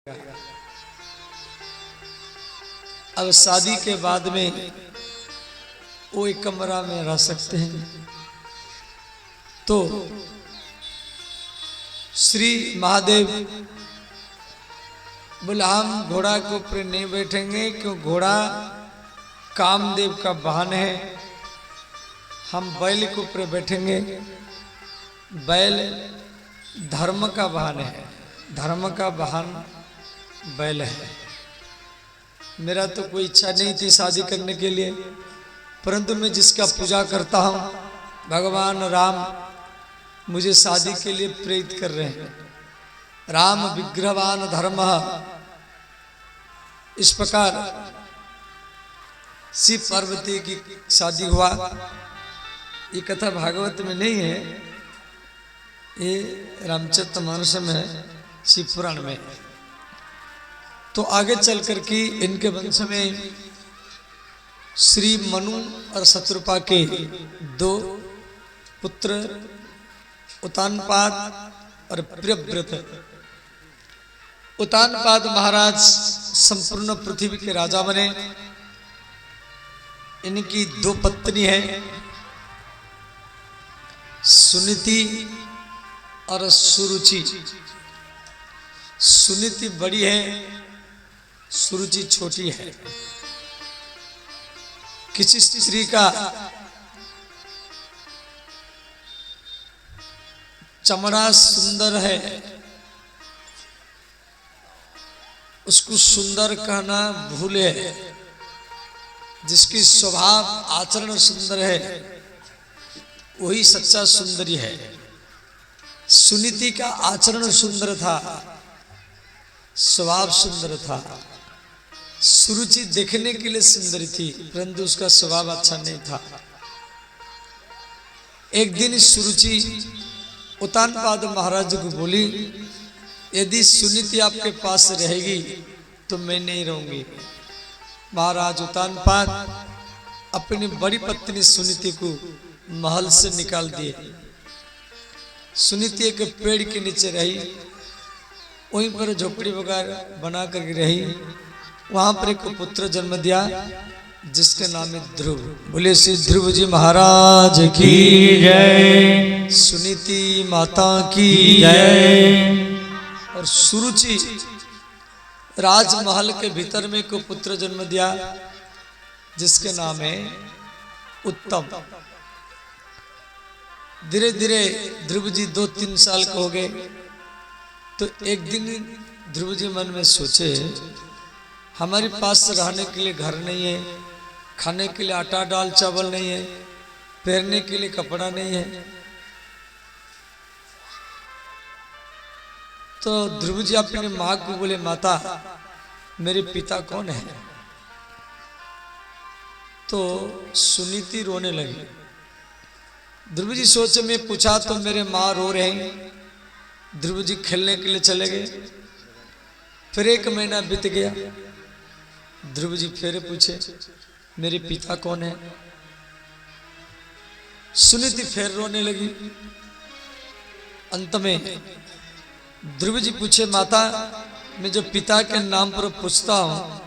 अब शादी के बाद में वो एक कमरा में रह सकते हैं। तो श्री महादेव बोले हम घोड़ा के ऊपर नहीं बैठेंगे क्यों घोड़ा कामदेव का वाहन है। हम बैल के ऊपर बैठेंगे। बैल धर्म का वाहन है। धर्म का वाहन बैल है। मेरा तो कोई इच्छा नहीं थी शादी करने के लिए, परंतु मैं जिसका पूजा करता हूँ भगवान राम मुझे शादी के लिए प्रेरित कर रहे हैं। राम विग्रहवान धर्म। इस प्रकार शिव पार्वती की शादी हुआ। ये कथा भागवत में नहीं है, ये रामचरितमानस में है, शिव पुराण में। तो आगे चल कर के इनके वंश में श्री मनु और शत्रुपा के दो पुत्र उत्तानपाद और प्रियव्रत। उत्तानपाद महाराज संपूर्ण पृथ्वी के राजा बने। इनकी दो पत्नी है, सुनीति और सुरुचि। सुनीति बड़ी है, सुरुचि छोटी है। किसी स्त्री का चमड़ा सुंदर है, उसको सुंदर कहना भूल है। जिसकी स्वभाव आचरण सुंदर है वही सच्चा सुंदरी है। सुनीति का आचरण सुंदर था, स्वभाव सुंदर था। सुरुचि देखने के लिए सुंदरी थी, परंतु उसका स्वभाव अच्छा नहीं था। एक दिन सुरुचि उत्तानपाद महाराज को बोली, यदि सुनीति आपके पास रहेगी तो मैं नहीं रहूंगी। महाराज उत्तानपाद अपनी बड़ी पत्नी सुनीति को महल से निकाल दिए। सुनीति एक पेड़ के नीचे रही, वहीं पर झोपड़ी वगैरह बना कर रही। वहां पर एक पुत्र जन्म दिया जिसके नाम है ध्रुव। बोले श्री ध्रुव जी महाराज की जय, सुनीति माता की जय। और सुरुचि राजमहल के भीतर में को पुत्र जन्म दिया जिसके नाम है उत्तम। धीरे धीरे ध्रुव जी 2-3 साल के हो गए। तो एक दिन ध्रुव जी मन में सोचे, हमारे पास रहने के लिए घर नहीं है, खाने के लिए आटा दाल चावल नहीं है, पहनने के लिए कपड़ा नहीं है। तो ध्रुव जी अपने माँ को बोले, माता मेरे पिता कौन है? तो सुनीति रोने लगी। ध्रुव जी सोचे मैं पूछा तो मेरे माँ रो रहे हैं। ध्रुव जी खेलने के लिए चले गए। फिर 1 महीना बीत गया। ध्रुव जी फिर पूछे मेरे पिता कौन है? सुनीति फिर रोने लगी। अंत में ध्रुव जी पूछे, माता मैं जो पिता के नाम पर पूछता हूं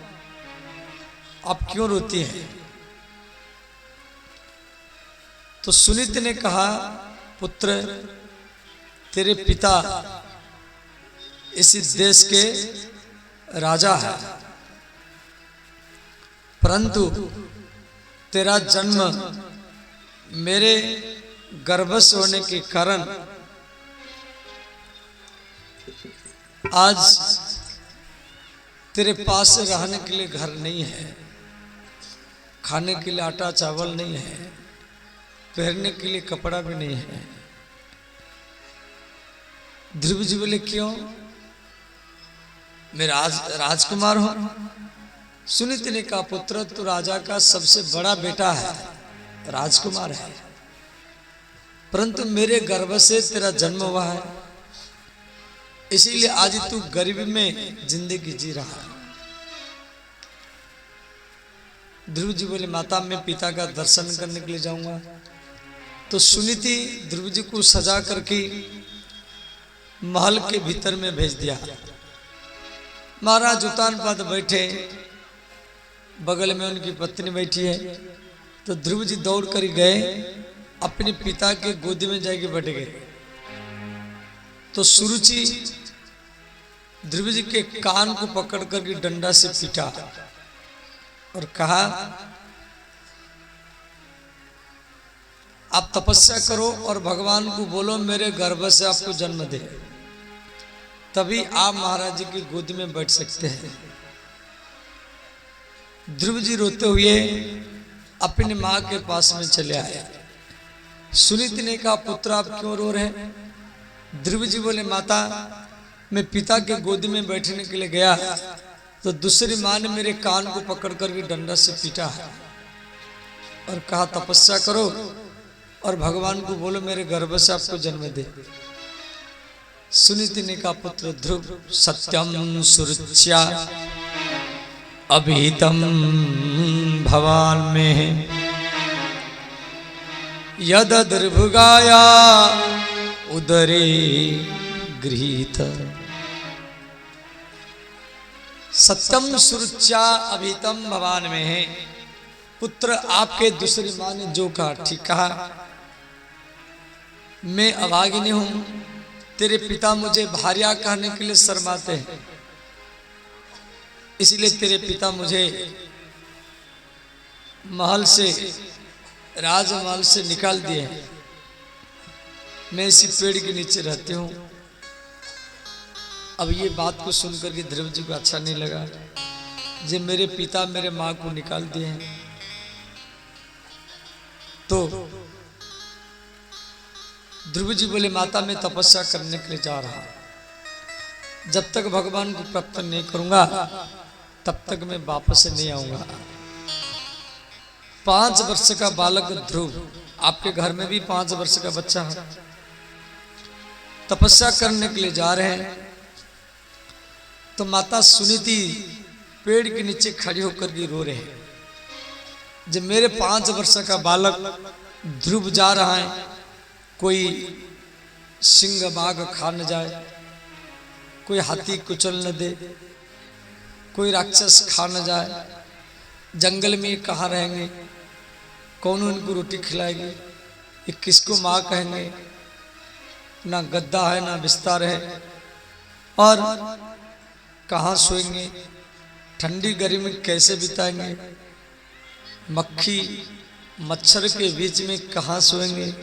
आप क्यों रोती हैं? तो सुनीति ने कहा, पुत्र तेरे पिता इसी देश के राजा है, परंतु तेरा जन्म मेरे गर्भ से होने के कारण आज तेरे पास रहने के लिए घर नहीं है, खाने के लिए आटा चावल नहीं है, पहनने के लिए कपड़ा भी नहीं है। ध्रुव जी बोले क्यों? मैं राजकुमार हूं। सुनीति ने कहा, पुत्र तू राजा का सबसे बड़ा बेटा है, राजकुमार है, परंतु मेरे गर्भ से तेरा जन्म हुआ है, इसीलिए आज तू गरीबी में जिंदगी जी रहा है। ध्रुव जी बोले, माता मैं पिता का दर्शन करने के लिए जाऊंगा। तो सुनीति ध्रुव जी को सजा करके महल के भीतर में भेज दिया। महाराज उत्तानपाद बैठे, बगल में उनकी पत्नी बैठी है। तो ध्रुव जी दौड़ कर गए, अपने पिता के गोदी में जाके बैठ गए। तो सुरुचि ध्रुव जी के कान को पकड़ करके डंडा से पीटा और कहा, आप तपस्या करो और भगवान को बोलो मेरे गर्भ से आपको जन्म दे, तभी आप महाराज जी की गोदी में बैठ सकते हैं। ध्रुव जी रोते हुए अपनी मां के पास में चले आए। सुनीति ने कहा, पुत्र आप क्यों रो रहे हैं? ध्रुव जी बोले, माता मैं पिता के गोदी में बैठने के लिए गया तो दूसरी मां ने मेरे कान को पकड़ कर डंडा से पीटा और कहा तपस्या करो और भगवान को बोलो मेरे गर्भ से आपको जन्म दे। सुनीति ने कहा, पुत्र ध्रुव सत्यम सुरुच्या अभीतम भवान में यद दुर्भुगाया उदरे गृहीत। सत्यम सुरुच्या अभीतम भवान में है। पुत्र आपके दूसरी मां ने जो कहा ठीक कहा। मैं अभागिनी हूं, तेरे पिता मुझे भार्या कहने के लिए शर्माते हैं, इसलिए तेरे पिता मुझे महल से, राजमहल से निकाल दिए हैं। मैं इसी पेड़ के नीचे रहती हूं। अब ये बात को सुनकर के ध्रुव जी को अच्छा नहीं लगा, जो मेरे पिता मेरे मां को निकाल दिए हैं। तो ध्रुव जी बोले, माता मैं तपस्या करने के लिए जा रहा हूं, जब तक भगवान को प्राप्त नहीं करूंगा तब तक मैं वापस नहीं आऊंगा। 5 वर्ष का बालक ध्रुव, आपके घर में भी 5 वर्ष का बच्चा है, तपस्या करने के लिए जा रहे हैं। तो माता सुनीति पेड़ के नीचे खड़ी होकर के रो रहे हैं, जब मेरे 5 वर्ष का बालक ध्रुव जा रहा है, कोई सिंह बाघ खा न जाए, कोई हाथी कुचल न दे, कोई राक्षस खा न जाए, जंगल में कहाँ रहेंगे, कौन उनको रोटी खिलाएगी, ये किसको माँ कहेंगे, ना गद्दा है ना बिस्तर है, और कहाँ सोएंगे, ठंडी गर्मी कैसे बिताएंगे, मक्खी मच्छर के बीच में कहाँ सोएंगे।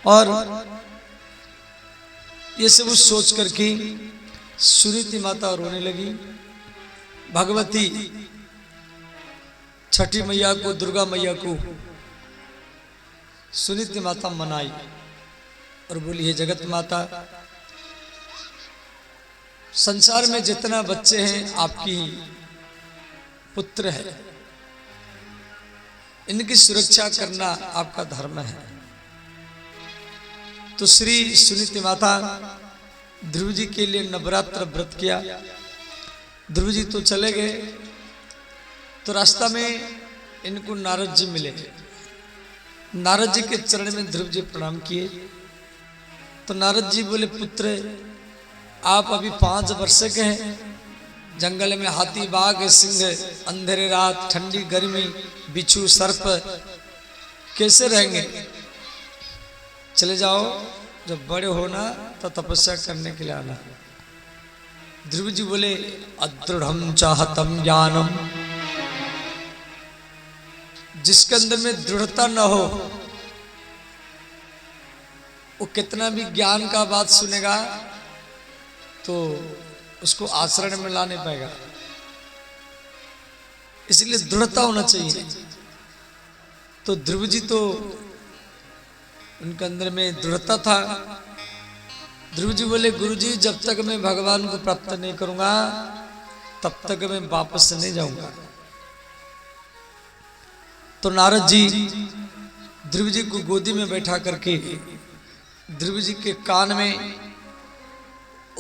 और ये सब सोच करके सुनीति माता रोने लगी। भगवती छठी मैया को, दुर्गा मैया को सुनीति माता मनाई और बोली, हे जगत माता, संसार में जितना बच्चे हैं आपकी पुत्र है, इनकी सुरक्षा करना आपका धर्म है। तो श्री सुनीति माता ध्रुव जी के लिए नवरात्र व्रत किया। ध्रुव जी तो चले गए, तो रास्ता में इनको नारद जी मिले। नारद जी के चरण में ध्रुव जी प्रणाम किए। तो नारद जी बोले, पुत्र आप अभी 5 वर्ष के हैं, जंगल में हाथी बाघ सिंह, अंधेरे रात, ठंडी गर्मी, बिच्छू सर्प कैसे रहेंगे? चले जाओ, जब बड़े होना तो तपस्या करने के लिए आना। ध्रुव जी बोले, अदृढ़म चाहतम ज्ञानम, जिसके अंदर में दृढ़ता न हो वो कितना भी ज्ञान का बात सुनेगा तो उसको आचरण में ला नहीं पाएगा। इसलिए दृढ़ता होना चाहिए। तो ध्रुव जी तो उनके अंदर में दृढ़ता था। ध्रुव जी बोले, गुरु जी जब तक मैं भगवान को प्राप्त नहीं करूंगा तब तक मैं वापस नहीं जाऊंगा। तो नारद जी ध्रुव जी को गोदी में बैठा करके ध्रुव जी के कान में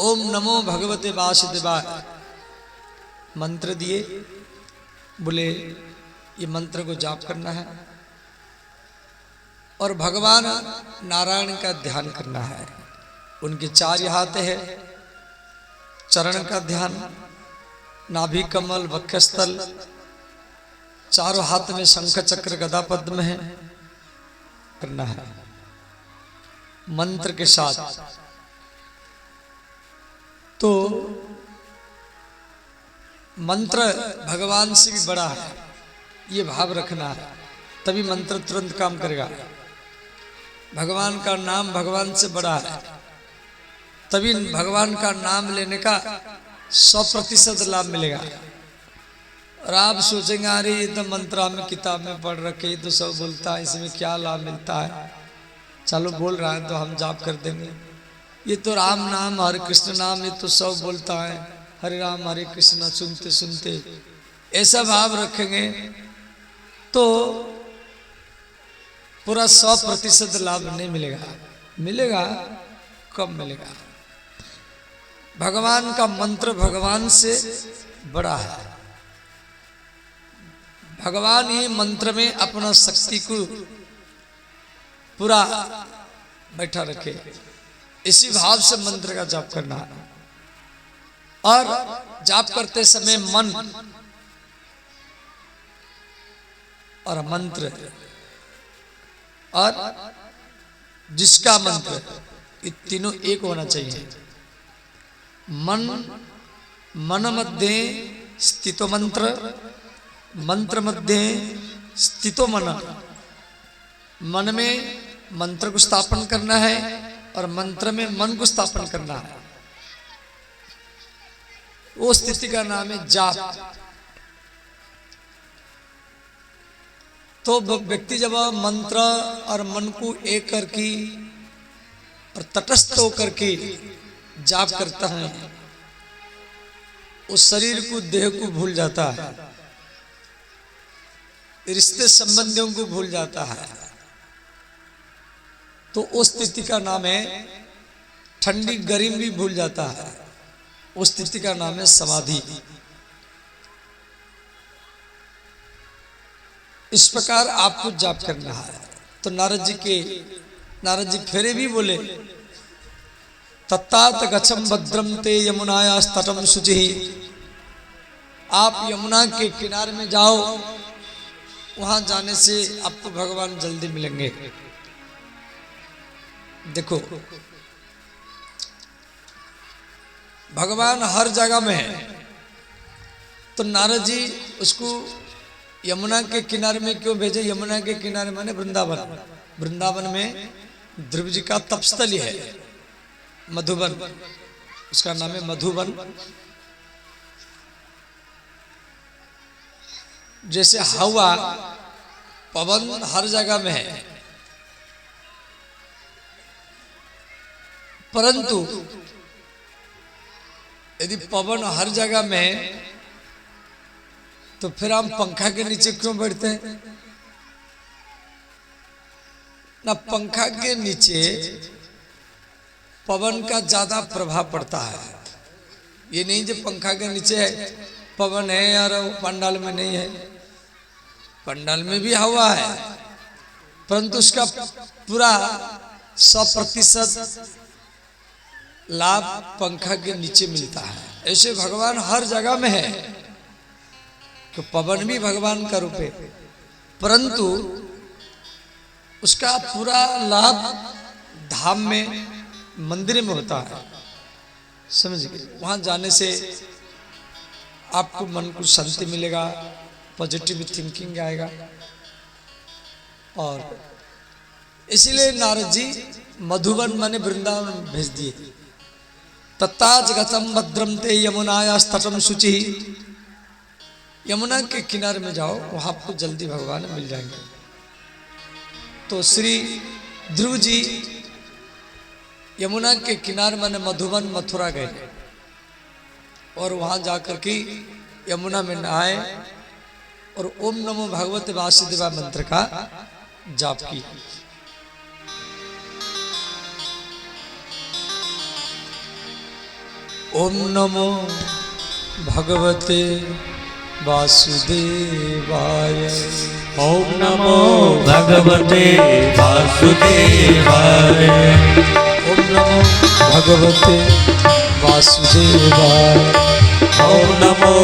ओम नमो भगवते वासुदेवाय मंत्र दिए। बोले, ये मंत्र को जाप करना है और भगवान नारायण का ध्यान करना है। उनके 4 हाथ है, चरण का ध्यान, नाभि कमल, वक्षस्थल, चारों हाथ में शंख चक्र गदा पद्म है, करना है मंत्र के साथ। तो मंत्र भगवान से भी बड़ा है, ये भाव रखना है, तभी मंत्र तुरंत काम करेगा। भगवान का नाम भगवान से बड़ा है, तभी भगवान का नाम लेने का 100% लाभ मिलेगा। और आप सोचेंगे अरे ये तो मंत्र हमें किताब में पढ़ रखे, ये तो सब बोलता है, इसमें क्या लाभ मिलता है, चलो बोल रहा है तो हम जाप कर देंगे। ये तो राम नाम हरे कृष्ण नाम, ये तो सब बोलता है, हरे राम हरे कृष्ण सुनते सुनते, ऐसा भाव रखेंगे तो पूरा 100% लाभ नहीं मिलेगा। मिलेगा कब मिलेगा? भगवान का मंत्र भगवान से बड़ा है। भगवान ही मंत्र में अपना शक्ति को पूरा बैठा रखे, इसी भाव से मंत्र का जाप करना है। और जाप करते समय मन और मंत्र और जिसका मंत्र, ये तीनों एक होना चाहिए। मन मध्ये स्थितो मंत्र, मंत्र मध्ये स्थितो मन। मन में मंत्र को स्थापन करना है और मंत्र में मन को स्थापन करना है। वो स्थिति का नाम है जाप। तो व्यक्ति जब मंत्र और मन को एक करके और तटस्थ होकर के जाप करता है, उस शरीर को, देह को भूल जाता है, रिश्ते संबंधियों को भूल जाता है। तो उस स्थिति का नाम है ठंडी गर्मी भी भूल जाता है, उस स्थिति का नाम है समाधि। इस प्रकार आपको जाप करना है। तो नारद जी फेरे भी बोले, तत्तात गच्छम भद्रम ते यमुनाया तटम शुचि। आप यमुना के किनारे में जाओ, वहां जाने से आपको भगवान जल्दी मिलेंगे। देखो भगवान हर जगह में है, तो नारद जी उसको यमुना के किनारे में क्यों भेजे? यमुना के किनारे माने वृंदावन। वृंदावन में ध्रुव जी का तपस्थली है, मधुबन, उसका नाम है मधुबन। जैसे हवा पवन हर जगह में है, परंतु यदि पवन हर जगह में है तो फिर हम पंखा के नीचे क्यों बैठते हैं? ना पंखा के नीचे पवन का ज्यादा प्रभाव पड़ता है। ये नहीं जो पंखा के नीचे है पवन है और पंडाल में नहीं है, पंडाल में भी हवा है, परंतु उसका पूरा 100% लाभ पंखा के नीचे मिलता है। ऐसे भगवान हर जगह में है, तो पवन भी भगवान का रूप है, परंतु उसका पूरा लाभ धाम में, मंदिर में होता है। समझ गए? वहां जाने से आपको मन को शांति मिलेगा, पॉजिटिव थिंकिंग आएगा। और इसीलिए नारद जी मधुबन माने वृंदावन भेज दिए। तत्ताज गतम भद्रम ते यमुनाया तटम शुचि। यमुना के किनारे में जाओ, वहां आपको जल्दी भगवान मिल जाएंगे। तो श्री ध्रुव जी यमुना के किनारे माने मधुबन मथुरा गए और वहां जाकर के यमुना में नहाए और ओम नमो भगवते वासुदेवाय मंत्र का जाप की। ओम नमो भगवते वासुदेवाय। ओम नमो भगवते वासुदेवाय। ओम नमो भगवते वासुदेवाय। ओम नमो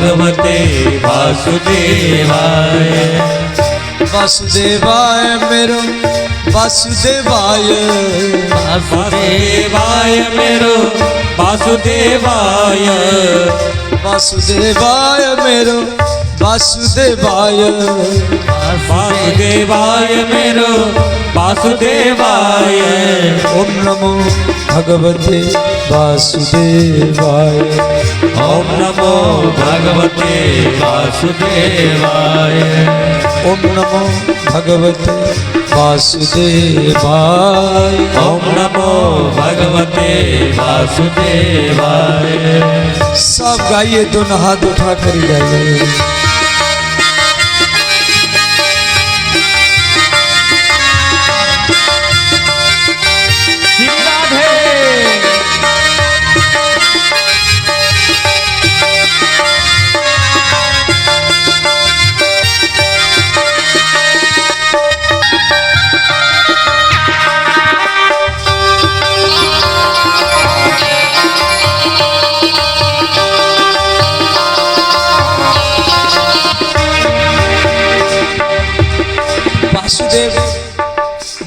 भगवते वासुदेवाय। वासुदेवाय मेरो वासुदेवाय। वासुदेवाय मेरो वासुदेवाय। वासुदेवाय मेरो वासुदेवाय। वासुदेवाय मेरो वासुदेवाय। ओम नमो भगवते वासुदेवाय। ओम नमो भगवते वासुदेवाय। ओम नमो भगवते वासुदेवाय। ओम नमो भगवते वासुदेवाय। सब गाइए, दोनों हाथ उठा कर गाइए।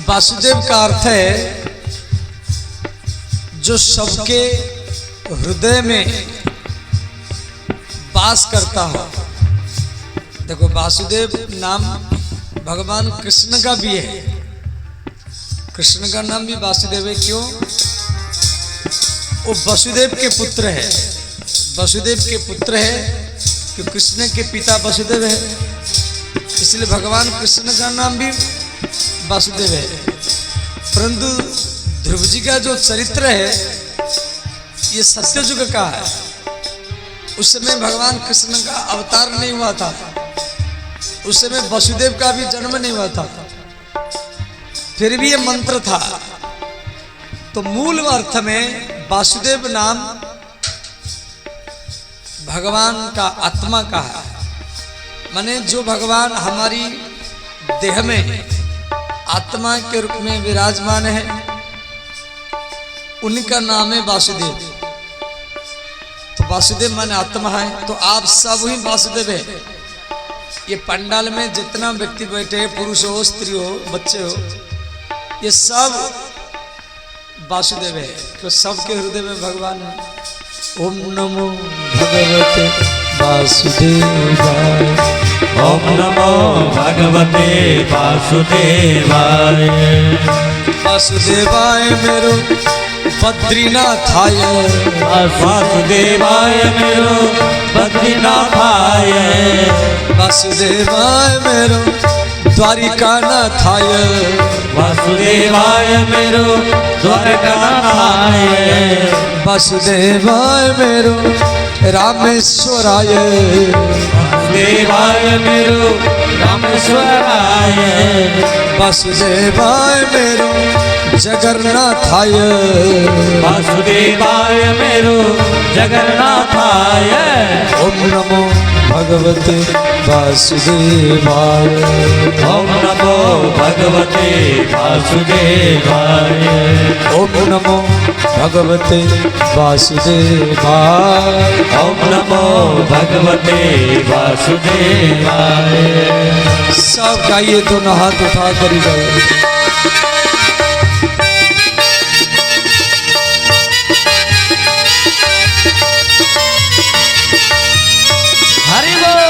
वासुदेव का अर्थ है जो सबके हृदय में वास करता हो। देखो, वासुदेव नाम भगवान कृष्ण का भी है। कृष्ण का नाम भी वासुदेव है। क्यों? वो वसुदेव के पुत्र है। वसुदेव के पुत्र है कि कृष्ण के पिता वसुदेव है, इसलिए भगवान कृष्ण का नाम भी वासुदेव है। परंतु ध्रुव जी का जो चरित्र है ये सत्ययुग का है। उस समय भगवान कृष्ण का अवतार नहीं हुआ था, उस समय वसुदेव का भी जन्म नहीं हुआ था, फिर भी ये मंत्र था। तो मूल अर्थ में वासुदेव नाम भगवान का आत्मा का है। माने जो भगवान हमारी देह में आत्मा के रूप में विराजमान है, उनका नाम है वासुदेव। तो वासुदेव माने आत्मा है। तो आप सब ही वासुदेव है। ये पंडाल में जितना व्यक्ति बैठे, पुरुष हो, स्त्री हो, बच्चे हो, ये सब वासुदेव है। तो सबके हृदय में भगवान है। ओम नमो भगवते वासुदेवाय। ओम नमो भगवते वासुदेवाय। वासुदेवाय मेरो बद्रीनाथाय। वासुदेवाय मेरो बद्रीनाथाय। वासुदेवाय मेरो द्वारिकानाथाय। वासुदेवाय मेरो द्वारकानाथाय। वासुदेवाय मेरो रामेश्वराय। वासुदेवाय मेरो रामेश्वराय। वासुदेवाय मेरो जगन्नाथाय। वासुदेवाय मेरो जगन्नाथाय। ओम नमो भगवते वासुदेवाय। ओम नमो भगवते वासुदेवाय। ओम नमो भगवते वासुदेवाय। ओम नमो भगवते वासुदेवाय। सब गाइए, दोनों हाथ उठा कर गाइए। हरि बोल।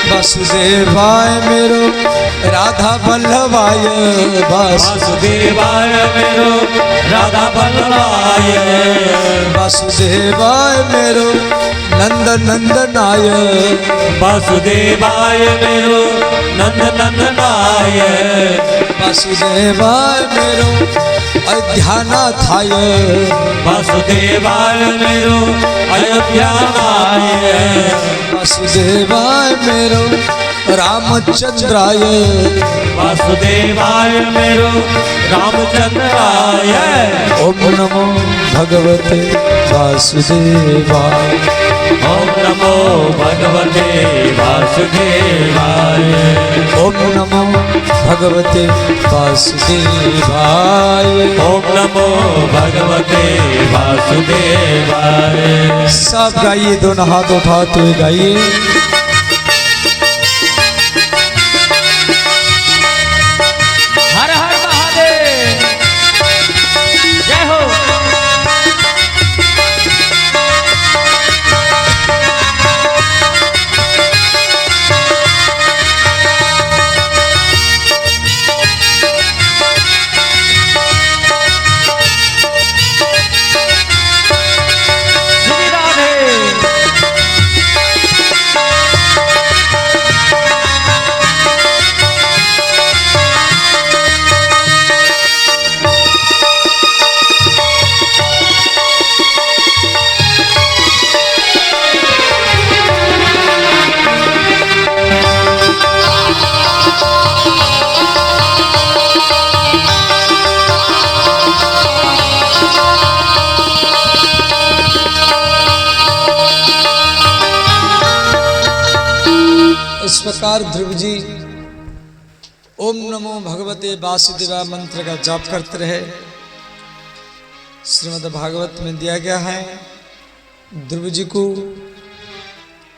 वासुदेवाय मेरो राधा वल्लभाय। वासुदेवाय मेरो राधा वल्लभाय। वासुदेवाय मेरो नंद नंदनाय वासुदेवाय मेरो नंद नंदनाय वासुदेवाय मेरो अयोध्यानाथाय वासुदेवाय मेरो अयोध्यानाय वासुदेवाय मेरो रामचंद्राय वासुदेवाय मेरो रामचंद्राय ओम नमो भगवते वासुदेवाय ओम नमो भगवते वासुदेवाय ओम नमो भगवते वासुदेवाय ओम नमो भगवते वासुदेवाय। सब गाइए, दोनों हाथ उठाते हुए गाइए। हर हर महादेव, जय हो। इस प्रकार ध्रुव जी ओम नमो भगवते वासुदेवाय मंत्र का जाप करते रहे। श्रीमद् भागवत में दिया गया है ध्रुव जी को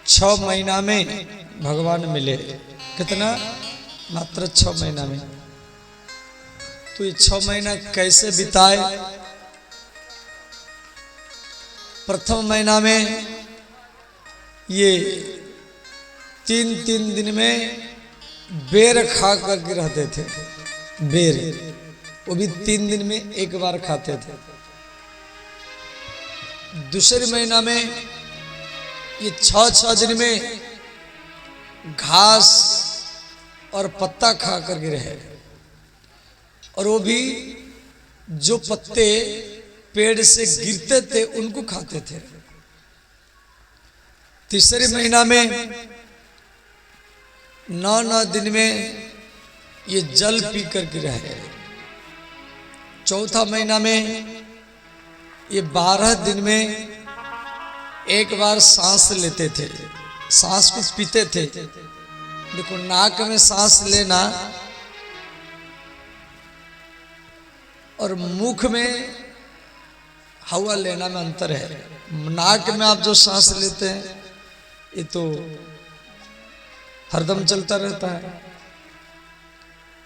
6 महीना में भगवान मिले। कितना? मात्र 6 महीना में। तो ये 6 महीना कैसे बिताए? प्रथम महीना में ये 3 दिन में बेर खा करके रहते थे। बेर वो भी 3 दिन में एक बार खाते थे। दूसरे महीना में ये 6 दिन में घास और पत्ता खा करके रहे, और वो भी जो पत्ते पेड़ से गिरते थे उनको खाते थे। तीसरे महीना में 9 दिन में ये जल पी करके रहे। चौथा महीना में ये 12 दिन में एक बार सांस लेते थे, सांस को पीते थे। देखो, नाक में सांस लेना और मुख में हवा लेना में अंतर है। नाक में आप जो सांस लेते हैं ये तो हरदम चलता रहता है,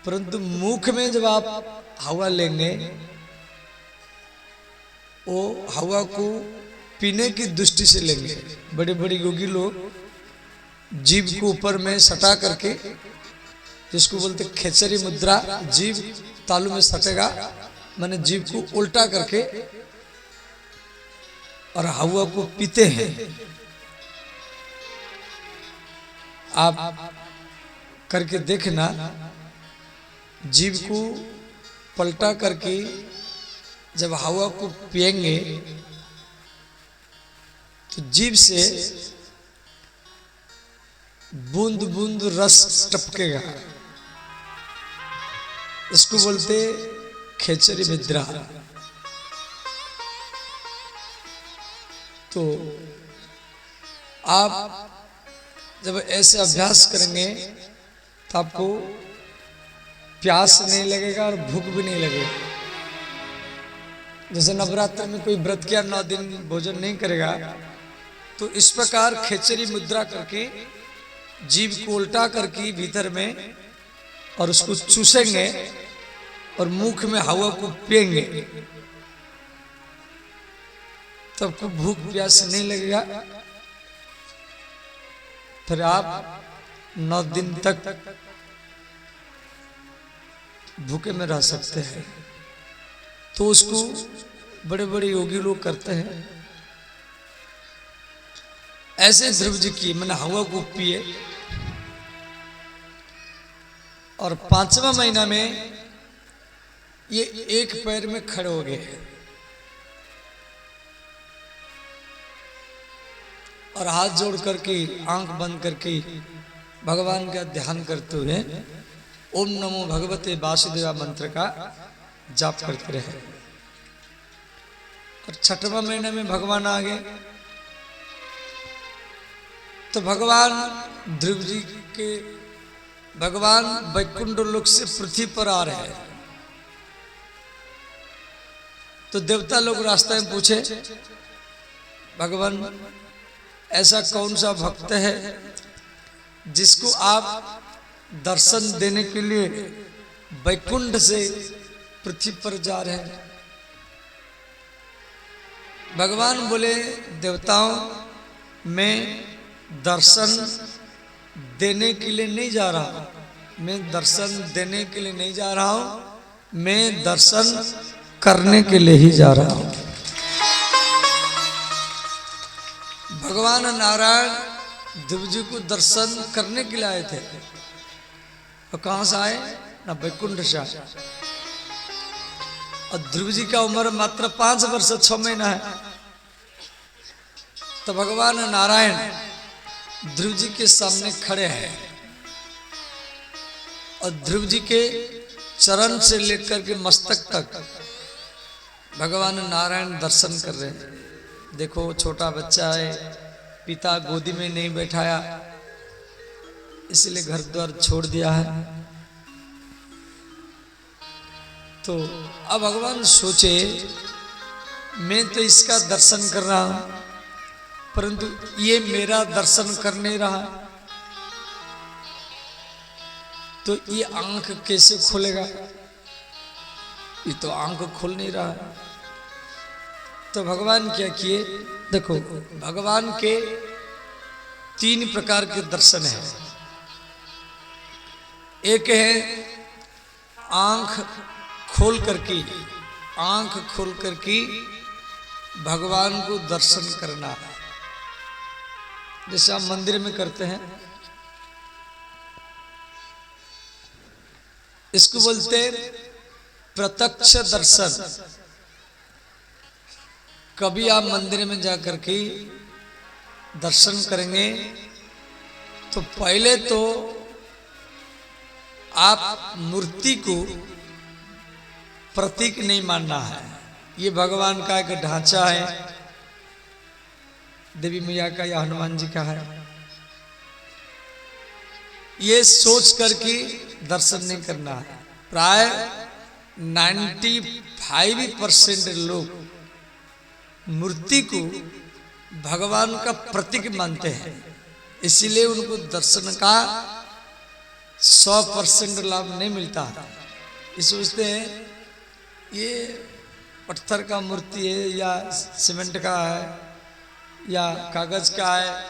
परंतु मुख में जब आप हवा लेंगे, वो हवा को पीने की दृष्टि से लेंगे। बड़े बड़े योगी लोग जीभ को ऊपर में सटा करके, जिसको बोलते खेचरी मुद्रा, जीभ तालू में सटेगा, माने जीभ को उल्टा करके और हवा को पीते हैं। आप करके देखना, जीभ को पलटा करके जब हवा को पिएंगे तो जीभ से बूंद बूंद रस टपकेगा। इसको बोलते खेचरी मुद्रा। तो आप जब ऐसे अभ्यास करेंगे तो आपको प्यास नहीं लगेगा और भूख भी नहीं लगेगा। जैसे नवरात्र में कोई व्रत किया 9 दिन भोजन नहीं करेगा, तो इस प्रकार खेचरी मुद्रा करके जीभ को उल्टा करके भीतर में और उसको चूसेंगे और मुख में हवा को पिएंगे, तो आपको भूख प्यास नहीं लगेगा। फिर आप 9 दिन तक भूखे में रह सकते हैं। तो उसको बड़े बड़े योगी लोग करते हैं। ऐसे ध्रुव जी की मैंने हवा को पिए। और 5वां महीना में ये एक पैर में खड़े हो गए और हाथ जोड़ करके आंख बंद करके भगवान का ध्यान करते हुए ओम नमो भगवते वासुदेवा मंत्र का जाप करते रहे। और 6वां महीने में भगवान आ गए। तो भगवान ध्रुव जी के भगवान वैकुंठ लोक से पृथ्वी पर आ रहे हैं। तो देवता लोग रास्ते में पूछे, भगवान ऐसा कौन सा भक्त है जिसको आप दर्शन देने के लिए वैकुंठ से पृथ्वी पर जा रहे हैं? भगवान बोले, देवताओं, मैं दर्शन देने के लिए नहीं जा रहा हूं, मैं दर्शन देने के लिए नहीं जा रहा हूं, मैं दर्शन करने के लिए ही जा रहा हूं। भगवान नारायण ध्रुव जी को दर्शन करने के लिए आए थे। तो कहां से आए? ना वैकुंठ से आए। और ध्रुव जी का उम्र मात्र 5 वर्ष 6 महीना है। तो भगवान नारायण ध्रुव जी के सामने खड़े हैं और ध्रुव जी के चरण से लेकर के मस्तक तक भगवान नारायण दर्शन कर रहे हैं। देखो, छोटा बच्चा है, पिता गोदी में नहीं बैठाया, इसलिए घर द्वार छोड़ दिया है। तो अब भगवान सोचे, मैं तो इसका दर्शन कर रहा हूं, परंतु ये मेरा दर्शन कर नहीं रहा, तो ये आंख कैसे खोलेगा? ये तो आंख खोल नहीं रहा। तो भगवान क्या किए? देखो, भगवान के 3 प्रकार के दर्शन हैं। एक है आंख खोल करके भगवान को दर्शन करना, जैसे हम मंदिर में करते हैं। इसको बोलते हैं प्रत्यक्ष दर्शन। कभी आप मंदिर में जाकर के दर्शन करेंगे तो पहले तो आप मूर्ति को प्रतीक नहीं मानना है, ये भगवान का एक ढांचा है, देवी मैया का या हनुमान जी का है, ये सोच करके दर्शन नहीं करना है। प्राय 95% लोग मूर्ति को भगवान का प्रतीक मानते हैं, इसीलिए उनको दर्शन का 100% लाभ नहीं मिलता। ये सोचते हैं ये पत्थर का मूर्ति है या सीमेंट का है या कागज का है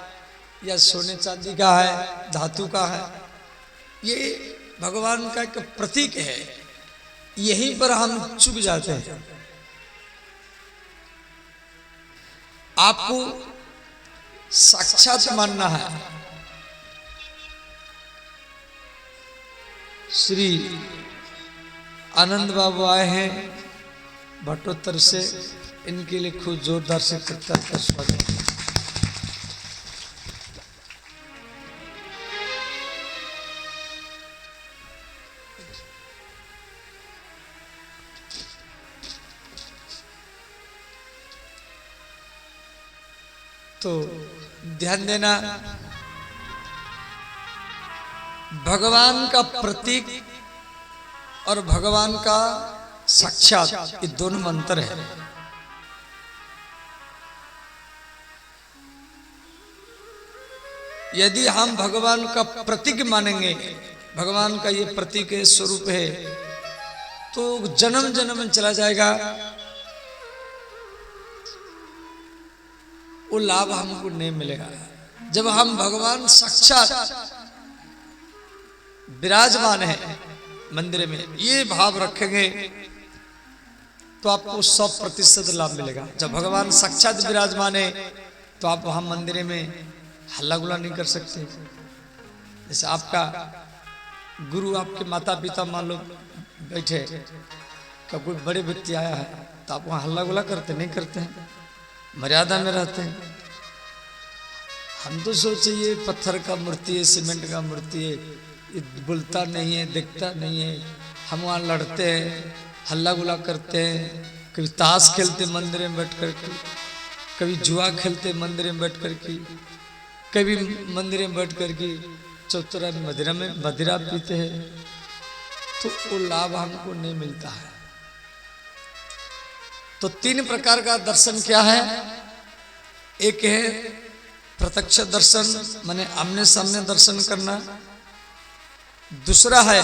या सोने चांदी का है, धातु का है, ये भगवान का एक प्रतीक है। यहीं पर हम चूक जाते हैं। आपको साक्षात मानना है। श्री आनंद बाबू आए हैं भट्टोत्तर से, इनके लिए खूब जोरदार से कृतज्ञता स्वागत। तो ध्यान देना, भगवान का प्रतीक और भगवान का साक्षात, ये दोनों मंत्र है। यदि हम भगवान का प्रतीक मानेंगे, भगवान का ये प्रतीक है, स्वरूप है, तो जन्म जन्म चला जाएगा, वो लाभ हमको नहीं मिलेगा। जब हम भगवान साक्षात विराजमान है मंदिर में, ये भाव रखेंगे तो आपको 100% लाभ मिलेगा। जब भगवान साक्षात विराजमान है तो आप वहां मंदिर में हल्ला गुल्ला नहीं कर सकते। जैसे आपका गुरु, आपके माता पिता मान लो बैठे, कब कोई बड़े व्यक्ति आया है तो आप वहाँ हल्ला गुल्ला करते नहीं करते हैं, मर्यादा में रहते हैं। हम तो सोचे ये पत्थर का मूर्ति है, सीमेंट का मूर्ति है, ये बोलता नहीं है, दिखता नहीं है, हम वहाँ लड़ते हैं, हल्ला गुल्ला करते हैं, कभी ताश खेलते मंदिर में बैठ कर के, कभी जुआ खेलते मंदिर में बैठ कर के, कभी मंदिर में बैठ कर के चौतरा में मदिरा पीते हैं, तो वो लाभ हमको नहीं मिलता है। तो तीन प्रकार का दर्शन क्या है? एक है प्रत्यक्ष दर्शन, माने आमने सामने दर्शन करना। दूसरा है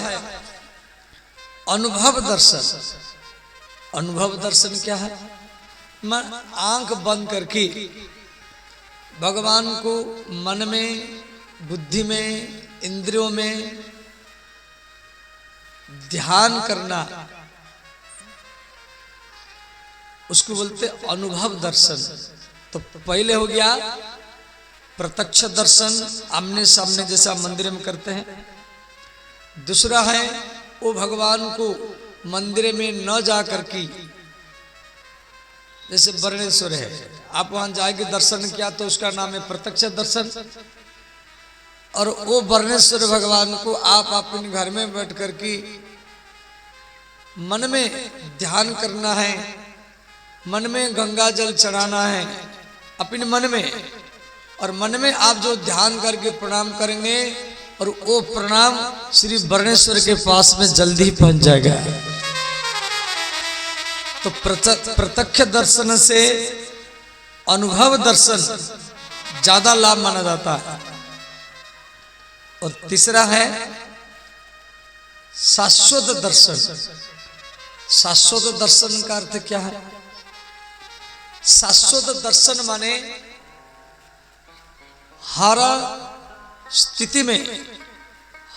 अनुभव दर्शन। अनुभव दर्शन क्या है? आंख बंद करके भगवान को मन में, बुद्धि में, इंद्रियों में ध्यान करना, उसको बोलते अनुभव दर्शन। तो पहले हो गया प्रत्यक्ष दर्शन, आमने सामने जैसा मंदिर में करते हैं। दूसरा है वो भगवान को मंदिर में न जा करके, जैसे वर्णेश्वर है, आप वहां जाके दर्शन किया तो उसका नाम है प्रत्यक्ष दर्शन। और वो वर्णेश्वर भगवान को आप अपने घर में बैठ करके मन में ध्यान करना है, मन में गंगा जल चढ़ाना है अपने मन में, और मन में आप जो ध्यान करके प्रणाम करेंगे और वो प्रणाम श्री वर्णेश्वर के पास में जल्दी पहुंच जाएगा। तो प्रत्यक्ष दर्शन से अनुभव दर्शन ज्यादा लाभ माना जाता है। और तीसरा है शाश्वत दर्शन। शाश्वत दर्शन का अर्थ क्या है? शाश्वत दर्शन माने हर स्थिति में,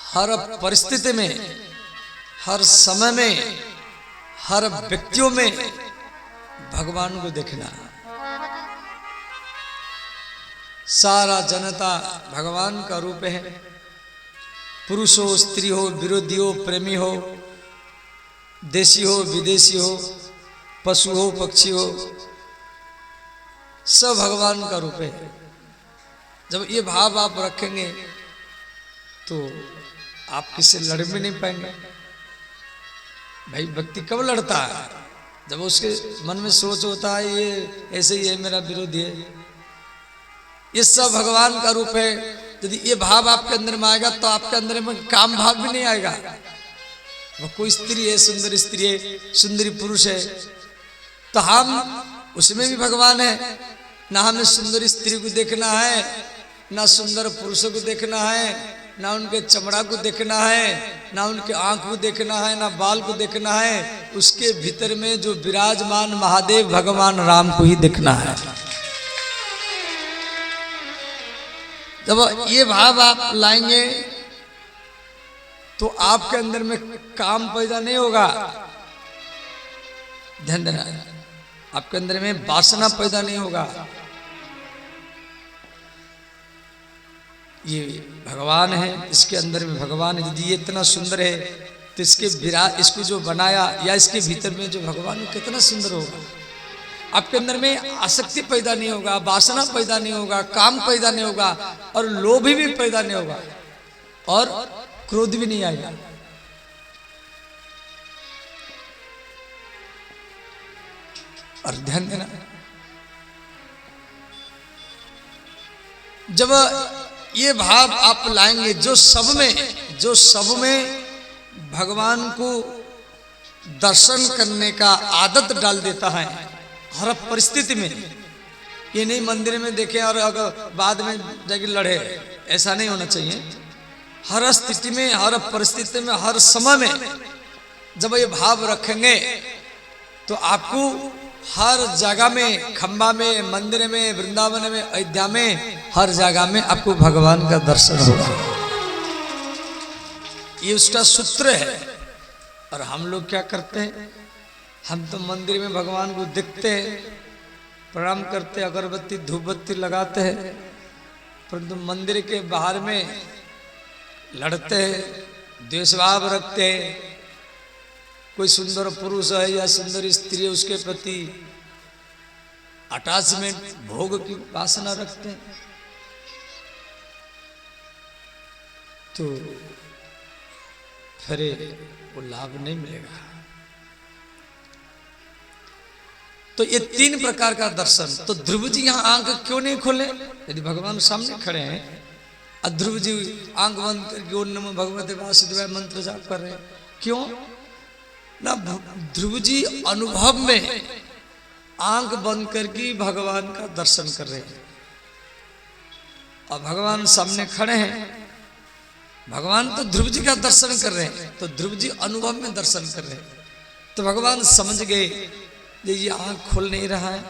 हर परिस्थिति में, हर समय में, हर व्यक्तियों में भगवान को देखना। सारा जनता भगवान का रूप है। पुरुष हो, स्त्री हो, विरोधी हो, प्रेमी हो, देशी हो, विदेशी हो, पशु हो, पक्षी हो, सब भगवान का रूप है। जब ये भाव आप रखेंगे तो आप किससे लड़ भी नहीं पाएंगे। भाई व्यक्ति कब लड़ता है? जब उसके मन में सोच होता है ये ऐसे ही है, मेरा विरोधी है। ये सब भगवान का रूप है। यदि ये भाव आपके अंदर में आएगा तो आपके अंदर में काम भाव भी नहीं आएगा। वो कोई स्त्री है, सुंदर स्त्री है, सुंदरी पुरुष है, तो हम उसमें भी भगवान है। ना हमें सुंदर स्त्री को देखना है, ना सुंदर पुरुषों को देखना है, ना उनके चमड़ा को देखना है, ना उनके आंख को देखना है, ना बाल को देखना है। उसके भीतर में जो विराजमान महादेव भगवान राम को ही देखना है। जब ये भाव आप लाएंगे तो आपके अंदर में काम पैदा नहीं होगा। ध्यान देना, आपके अंदर में वासना पैदा नहीं होगा। ये भगवान है, इसके अंदर में भगवान है। यदि ये इतना सुंदर है तो इसको जो बनाया या इसके भीतर में जो भगवान है कितना सुंदर होगा। आपके अंदर में आसक्ति पैदा नहीं होगा, वासना पैदा नहीं होगा, काम पैदा नहीं होगा, और लोभ भी पैदा नहीं होगा, और क्रोध भी नहीं आएगा। और ध्यान देना, जब ये भाव आप लाएंगे जो सब में भगवान को दर्शन करने का आदत डाल देता है हर परिस्थिति में। ये नहीं मंदिर में देखें और अगर बाद में जाके लड़े, ऐसा नहीं होना चाहिए। हर स्थिति में, हर परिस्थिति में, हर समय में जब ये भाव रखेंगे तो आपको हर जगह में, खंबा में, मंदिर में, वृंदावन में, अयोध्या में, हर जगह में आपको भगवान का दर्शन होगा। ये उसका सूत्र है। और हम लोग क्या करते हैं? हम तो मंदिर में भगवान को देखते हैं, प्रणाम करते, अगरबत्ती धूप बत्ती लगाते हैं, परंतु मंदिर के बाहर में लड़ते, द्वेषभाव रखते, कोई सुंदर पुरुष है या सुंदर स्त्री है उसके प्रति अटैचमेंट, भोग की वासना रखते हैं, तो फिर वो लाभ नहीं मिलेगा। तो ये 3 प्रकार का दर्शन। तो ध्रुव जी यहाँ आंख क्यों नहीं खोले? यदि भगवान सामने खड़े हैं और ध्रुव जी आंख बंद करके ओम नमो भगवते वासुदेवाय मंत्र जाप कर रहे हैं, क्यों ना? ध्रुव जी अनुभव में आंख बंद करके भगवान का दर्शन कर रहे हैं और भगवान सामने खड़े हैं। भगवान तो ध्रुव जी का दर्शन कर रहे हैं, तो ध्रुव जी अनुभव में दर्शन कर रहे हैं। तो भगवान समझ गए ये आंख खोल नहीं रहा है,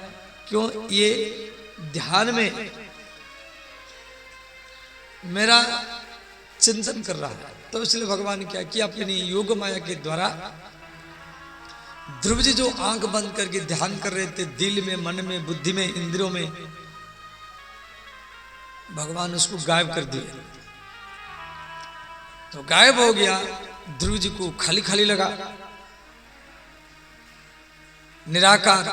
क्यों? ये ध्यान में मेरा चिंतन कर रहा है। तो इसलिए भगवान क्या किया, अपनी योग माया के द्वारा ध्रुव जी जो आंख बंद करके ध्यान कर रहे थे, दिल में, मन में, बुद्धि में, इंद्रियों में, भगवान उसको गायब कर दिए। तो गायब हो गया। ध्रुव जी को खाली खाली लगा, निराकार।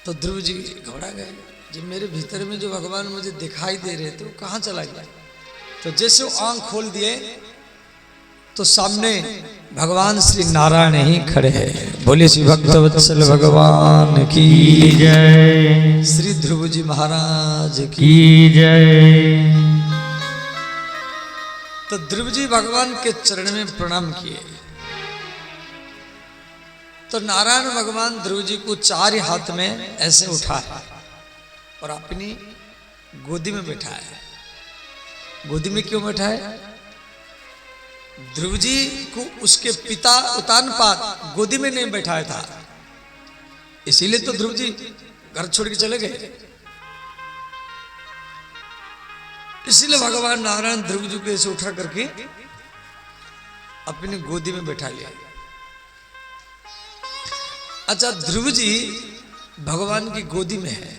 तो ध्रुव जी घबरा गए, जब मेरे भीतर में जो भगवान मुझे दिखाई दे रहे थे वो कहाँ चला गया? तो जैसे वो आंख खोल दिए तो सामने भगवान श्री नारायण ही खड़े हैं। बोले श्री भक्तवत्सल भगवान की जय, श्री ध्रुव जी महाराज की जय। तो ध्रुव जी भगवान के चरण में प्रणाम किए। तो नारायण भगवान ध्रुव जी को 4 हाथ में ऐसे उठाया और अपनी गोदी में बैठाया। गोदी में क्यों बैठाया? ध्रुव जी को उसके पिता उतानपाद गोदी में नहीं बैठाया था, इसीलिए तो ध्रुव जी घर छोड़ के चले गए। इसीलिए भगवान नारायण ध्रुव जी को ऐसे उठा करके अपनी गोदी में बैठा लिया। अच्छा, ध्रुव जी भगवान की गोदी में है,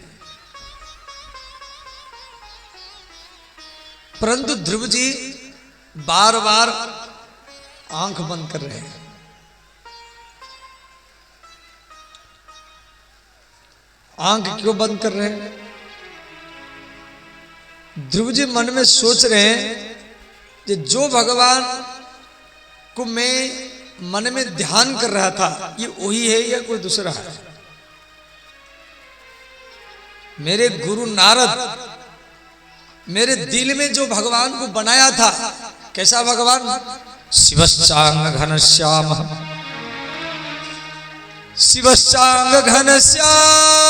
परंतु ध्रुव जी बार बार आंख बंद कर रहे हैं। आंख क्यों बंद कर रहे हैं? ध्रुव जी मन में सोच रहे हैं कि जो भगवान को मैं मन में ध्यान कर रहा था ये वही है या कोई दूसरा है? मेरे गुरु नारद मेरे दिल में जो भगवान को बनाया था, कैसा भगवान? शिवश्चांग घनश्याम, शिवश्चांग घनश्याम,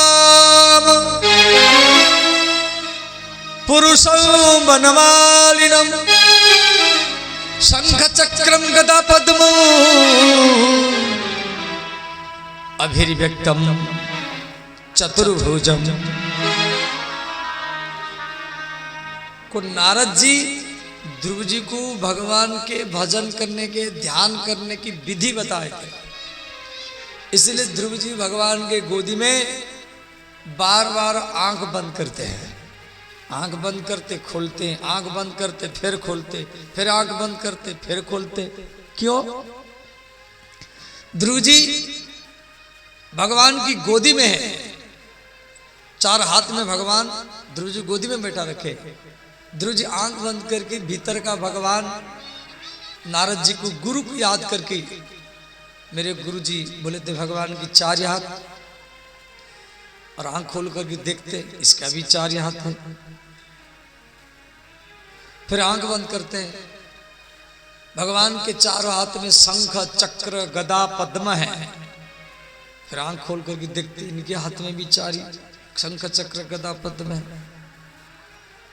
पुरुषं वनमालिनं, शंख चक्रम गदा पद्मो, अभिर्व्यक्तम चतुर्भुजम। को नारद जी ध्रुव जी को भगवान के भजन करने के, ध्यान करने की विधि बताए थे। इसलिए ध्रुव जी भगवान के गोदी में बार बार आंख बंद करते हैं। आंख बंद करते खोलते, आंख बंद करते फिर खोलते, फिर आंख बंद करते फिर खोलते। क्यों? ध्रुव जी भगवान की गोदी में है, 4 हाथ में भगवान ध्रुव जी गोदी में बैठा रखे। ध्रुव जी आंख बंद करके भीतर का भगवान नारद जी को, गुरु को याद करके, मेरे गुरु जी बोले थे भगवान की 4 हाथ, और आंख खोल करके देखते इसका भी 4 हाथ है। फिर आंख बंद करते हैं, भगवान के 4 हाथ में शंख चक्र गदा पद्म है। फिर आंख खोल करके देखते इनके हाथ में भी 4 शंख चक्र गदा पद्म है।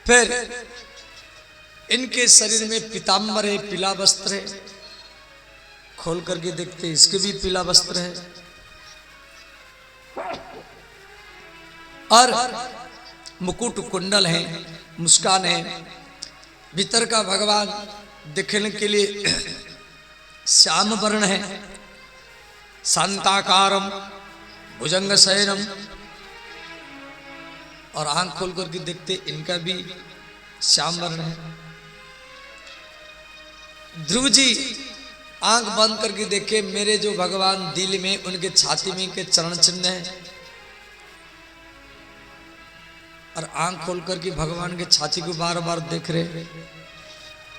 फिर इनके शरीर में पीताम्बर है, पीला वस्त्र है। खोल करके देखते इसके भी पीला वस्त्र है। और मुकुट कुंडल है, मुस्कान है। भीतर का भगवान देखने के लिए श्याम वर्ण है, शांताकारम भुजंग शयनम, और आंख खोल करके देखते इनका भी श्याम वर्ण है। ध्रुव जी आंख बंद करके देखे, मेरे जो भगवान दिल में, उनके छाती में के चरण चिन्ह है। और आंख खोल करके भगवान के छाती को बार बार देख रहे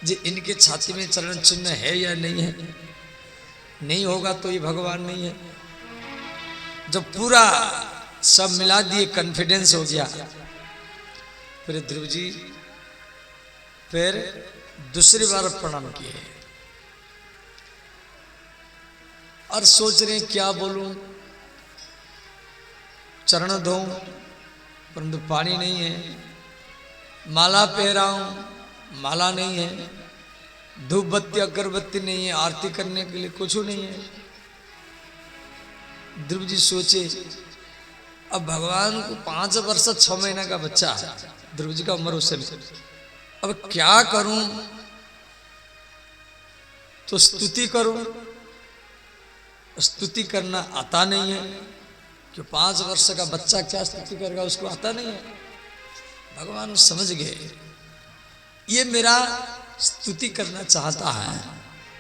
जी, इनके छाती में चरण चिन्ह है या नहीं है। नहीं होगा तो ये भगवान नहीं है। जब पूरा सब मिला दिए, कॉन्फिडेंस हो गया, फिर ध्रुव जी फिर दूसरी बार प्रणाम किए और सोच रहे क्या बोलूं, चरण धोऊं, परंतु पानी नहीं है। माला पहराऊं, माला नहीं है। धूप बत्ती अगरबत्ती नहीं है, आरती करने के लिए कुछ नहीं है। ध्रुव जी सोचे अब भगवान को 5 वर्ष 6 महीना का बच्चा है, ध्रुव जी का उम्र उस समय, अब क्या करूं, तो स्तुति करूं। स्तुति करना आता नहीं है, कि 5 वर्ष का बच्चा क्या स्तुति करेगा, उसको आता नहीं है। भगवान समझ गए ये मेरा स्तुति करना चाहता है,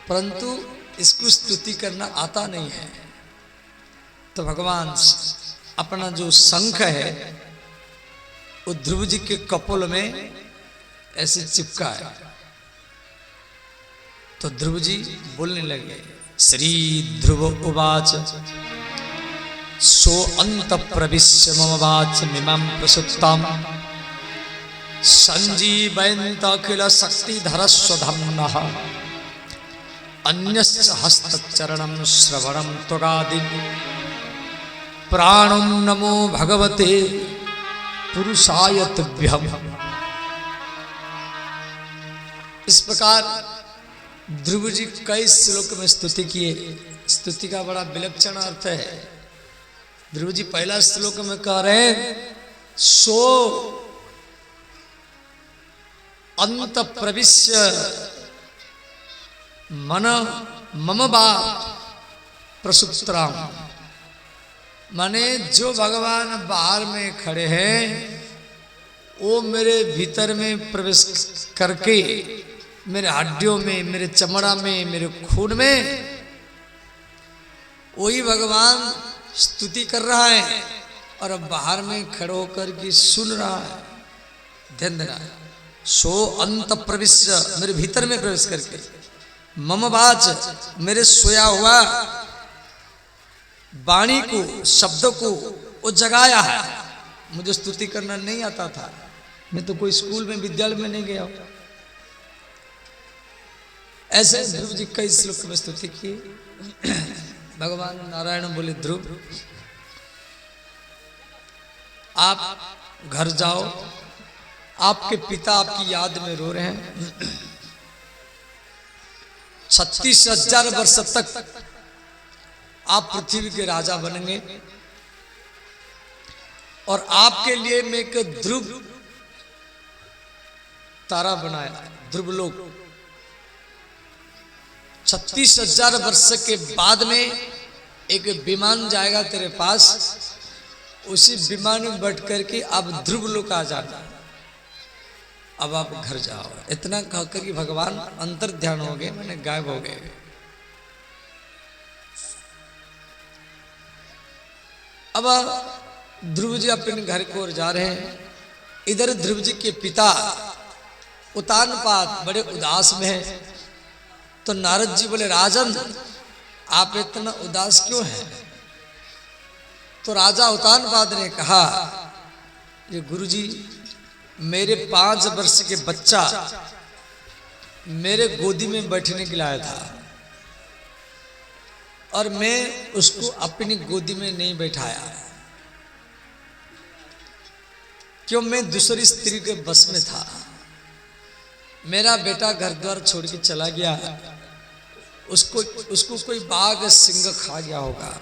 परंतु इसको स्तुति करना आता नहीं है। तो भगवान अपना जो शंख है वो ध्रुव जी के कपोल में ऐसे चिपका है। तो ध्रुव जी बोलने लगे, श्री ध्रुव उवाच सो अंत प्रविश्य मम वाच मिमं प्रसुप्तां संजीवयन्त अखिल शक्तिधर स्वधम्नः अन्यस्य हस्तचरणं श्रवणं त्वगादिं प्राणं नमो भगवते पुरुषाय तुभ्यम्। इस प्रकार ध्रुव जी कई श्लोक में स्तुति किए। स्तुति का बड़ा विलक्षण अर्थ है। ध्रुव जी पहला श्लोक में कह रहे हैं सो अंत प्रविश्य मन मम बा प्रसुप्तराम, माने जो भगवान बाहर में खड़े हैं वो मेरे भीतर में प्रवेश करके मेरे हड्डियों में, मेरे चमड़ा में, मेरे खून में वही भगवान स्तुति कर रहा है और अब बाहर में खड़े होकर के सुन रहा है। ध्यान देना, सो अंत प्रविश्य, मेरे भीतर में प्रवेश करके, मम वाच, मेरे सोया हुआ वाणी को, शब्द को वो जगाया है। मुझे स्तुति करना नहीं आता था, मैं तो कोई स्कूल में, विद्यालय में नहीं गया। ऐसे ध्रुव जी कई श्लोक में स्तुति की। भगवान नारायण बोले, ध्रुव आप घर जाओ, आपके पिता आपकी याद में रो रहे हैं। 36,000 वर्ष तक आप पृथ्वी के राजा बनेंगे और आपके लिए मैं एक ध्रुव तारा बनाया, ध्रुव लोक। 36,000 वर्ष के बाद में एक विमान जाएगा तेरे पास, उसी विमान में बैठ करके आप ध्रुव लोक आ जाना। अब आप घर जाओ। इतना कहकर कि भगवान अंतर ध्यान हो गए, मैंने गायब हो गए। अब ध्रुव जी अपने घर की ओर जा रहे हैं। इधर ध्रुव जी के पिता उतानपाद बड़े उदास में है। तो नारद जी बोले, राजन आप इतना उदास क्यों हैं? तो राजा उतानपाद ने कहा, ये गुरुजी, मेरे 5 वर्ष के बच्चा मेरे गोदी में बैठने के लिए आया था और मैं उसको अपनी गोदी में नहीं बैठाया, क्यों? मैं दूसरी स्त्री के बस में था। मेरा बेटा घर द्वार छोड़ के चला गया, उसको कोई बाघ सिंह खा गया होगा।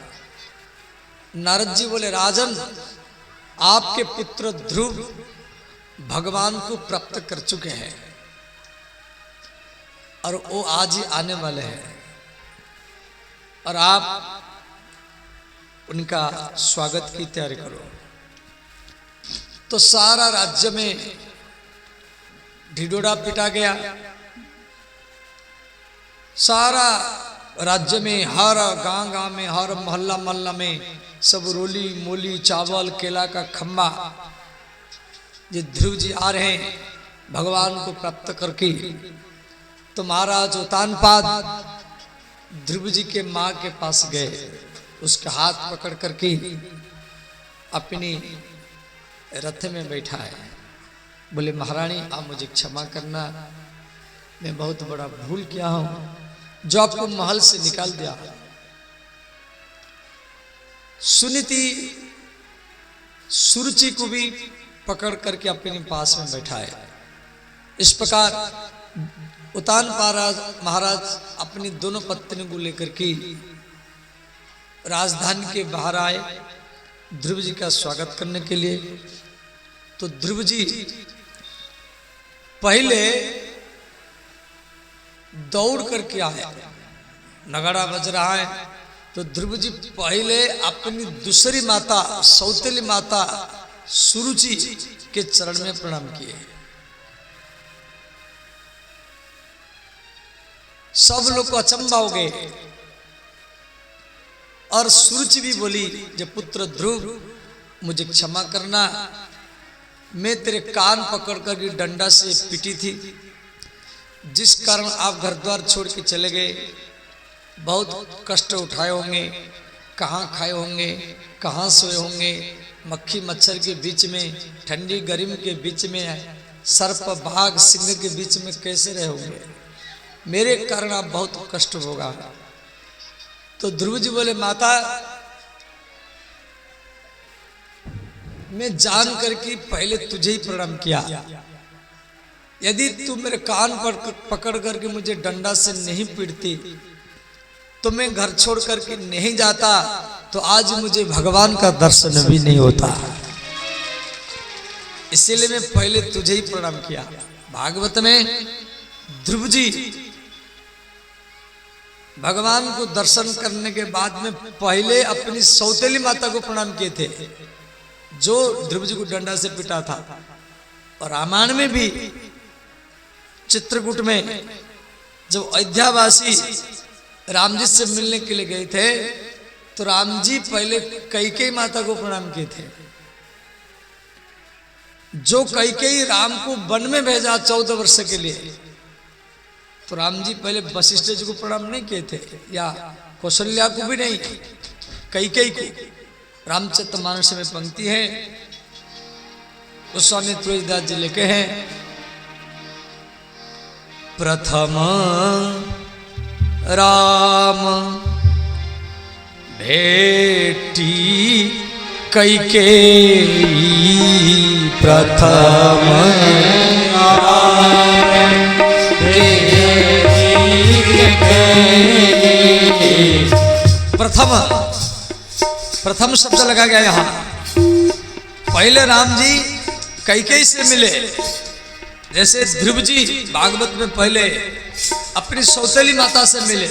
नारद जी बोले, राजन आपके पुत्र ध्रुव भगवान को प्राप्त कर चुके हैं और वो आज ही आने वाले हैं और आप उनका स्वागत की तैयारी करो। तो सारा राज्य में ढिढोरा पिटा गया। सारा राज्य में हर गांव में, हर मोहल्ला मोहल्ला में सब रोली मोली चावल केला का खम्बा, ये ध्रुव जी आ रहे हैं भगवान को प्राप्त करके। तो महाराज उत्तानपाद ध्रुव जी के माँ के पास गए, उसका हाथ पकड़ करके अपनी रथ में बैठा है। बोले महारानी आप मुझे क्षमा करना, मैं बहुत बड़ा भूल किया हूं जो आपको महल से निकाल दिया। सुनीति सुरुचि को भी पकड़ करके अपने पास में बैठा है। इस प्रकार उत्तानपाद महाराज अपनी दोनों पत्नियों को लेकर के राजधानी के बाहर आए ध्रुव जी का स्वागत करने के लिए। तो ध्रुव जी पहले दौड़ करके आए, नगाड़ा बज रहा है, तो ध्रुव जी पहले अपनी दूसरी माता सौतेली माता सुरुचि के चरण में प्रणाम किए। सब लोग को अचंभा हो गए और सुरुचि भी बोली, जब पुत्र ध्रुव मुझे क्षमा करना, मैं तेरे कान पकड़ कर के डंडा से पीटी थी, जिस कारण आप घर द्वार छोड़ के चले गए। बहुत कष्ट उठाए होंगे, कहाँ खाए होंगे, कहाँ सोए होंगे, मक्खी मच्छर के बीच में, ठंडी गर्मी के बीच में, सर्प बाघ सिंह के बीच में कैसे रहे होंगे, मेरे कारण आप बहुत कष्ट होगा। तो ध्रुव जी बोले माता मैं जान करके पहले तुझे ही प्रणाम किया, यदि तू मेरे कान पर पकड़ करके मुझे डंडा से नहीं पीटती तो मैं घर छोड़ करके नहीं जाता, तो आज मुझे भगवान का दर्शन भी नहीं होता। इसीलिए मैं पहले तुझे ही प्रणाम किया। भागवत में ध्रुव जी भगवान को दर्शन करने के बाद में पहले अपनी सौतेली माता को प्रणाम किए थे, जो ध्रुव जी को डंडा से पिटा था। और रामायण में भी चित्रकूट में जब अयोध्यावासी राम जी से मिलने के लिए गए थे, तो राम जी पहले कैकेयी माता को प्रणाम किए थे। जो कैकेयी राम को वन में भेजा 14 वर्ष के लिए, तो राम जी पहले वशिष्ठ जी को प्रणाम नहीं किए थे, या कौशल्या को भी नहीं, कैकेयी को। रामचरितमानस में पंक्ति है, गोस्वामी तुलसीदास जी लिखे हैं, प्रथम राम भेटी कैकेयी, प्रथम राम प्रथम शब्द लगा गया यहां। पहले राम जी कैकेयी से मिले, जैसे ध्रुव जी भागवत में पहले अपनी सौतेली माता से मिले।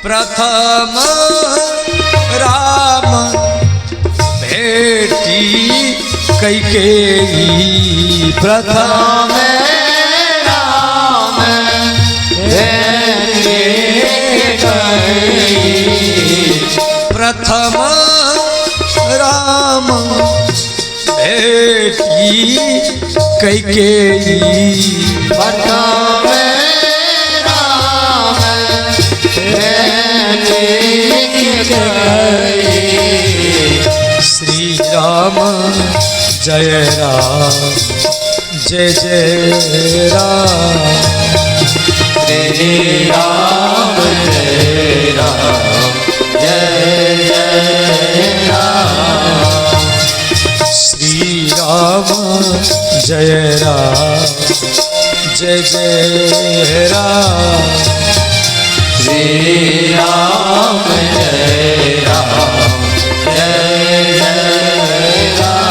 प्रथम राम भेटी कैकेयी, प्रथम राम भेटी कैकेयी, प्रथम राम भेटी कैकेयी, प्रथम राम भेटी कैकेयी। श्री राम जय राम जय जय राम, श्री राम जय राम जय जय राम, श्री राम जय राम जय जय राम, श्री राम जय राम जय जय राम।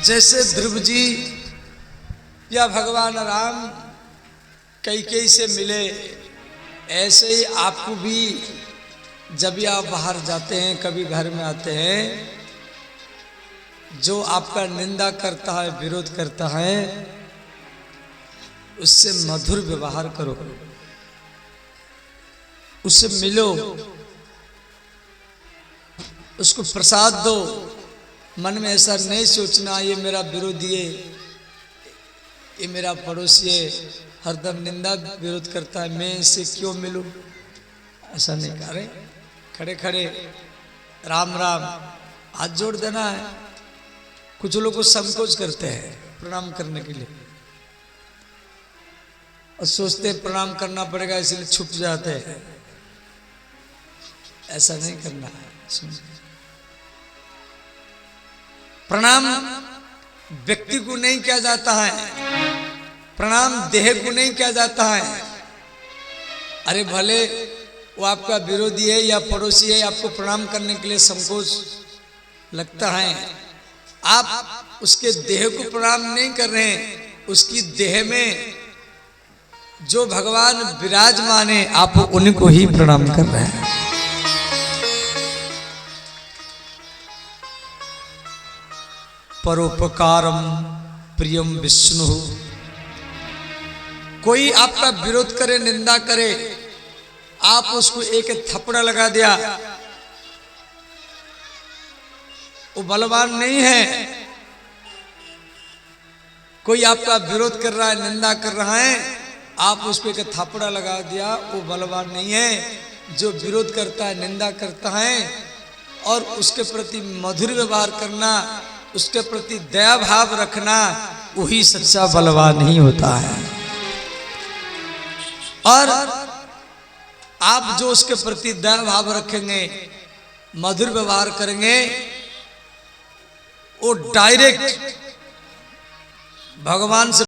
जैसे ध्रुव जी या भगवान राम कैकेयी से मिले, ऐसे ही आपको भी जब भी आप बाहर जाते हैं, कभी घर में आते हैं, जो आपका निंदा करता है, विरोध करता है, उससे मधुर व्यवहार करो, उससे मिलो, उसको प्रसाद दो। मन में ऐसा नहीं सोचना ये मेरा विरोधी है, ये मेरा पड़ोसी है, हरदम निंदा विरोध करता है, मैं इससे क्यों मिलूं। ऐसा नहीं करे, खड़े खड़े राम राम हाथ जोड़ देना है। कुछ लोग को संकोच करते हैं प्रणाम करने के लिए और सोचते हैं प्रणाम करना पड़ेगा इसलिए छुप जाते हैं। ऐसा नहीं करना है। प्रणाम व्यक्ति को नहीं किया जाता है, प्रणाम देह को नहीं किया जाता है। अरे भले वो आपका विरोधी है या पड़ोसी है, आपको प्रणाम करने के लिए संकोच लगता है, आप उसके देह को प्रणाम नहीं कर रहे हैं, उसकी देह में जो भगवान विराजमान है आप उन्हीं को ही प्रणाम कर रहे हैं। परोपकारम प्रियम विष्णु। कोई आपका विरोध करे, निंदा करे, आप उसको एक थप्पड़ लगा दिया, वो बलवान नहीं है। कोई आपका विरोध कर रहा है, निंदा कर रहा है, आप उसको एक थप्पड़ लगा दिया, वो बलवान नहीं है। जो विरोध करता है, निंदा करता है और उसके प्रति मधुर व्यवहार करना, उसके प्रति दया भाव रखना, वही सच्चा बलवान ही होता है। और आप जो उसके प्रति दया भाव रखेंगे, मधुर व्यवहार करेंगे, वो डायरेक्ट भगवान से